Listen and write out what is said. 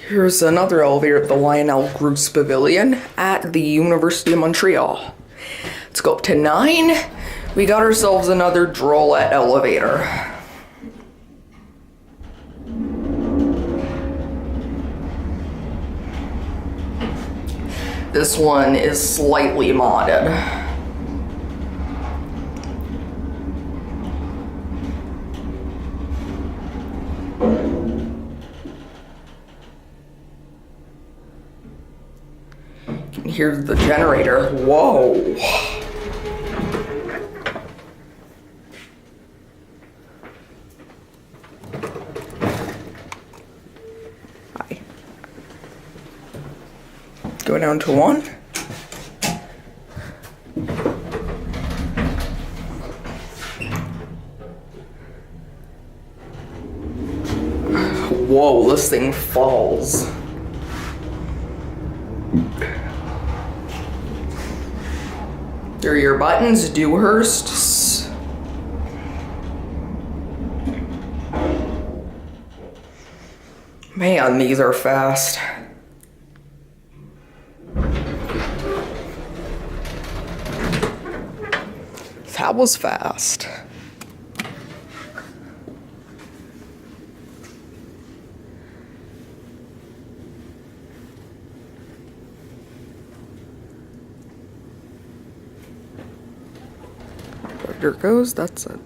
Here's another elevator at the Lionel-Grouix Pavilion at the University of Montreal. Let's go up to 9. We got ourselves another Drolet elevator. This one is slightly modded. You can hear the generator. Whoa. Hi. Go down to 1. Whoa, this thing falls. There are your buttons, Dewhurst. Man, these are fast. That was fast. There it goes, that's it.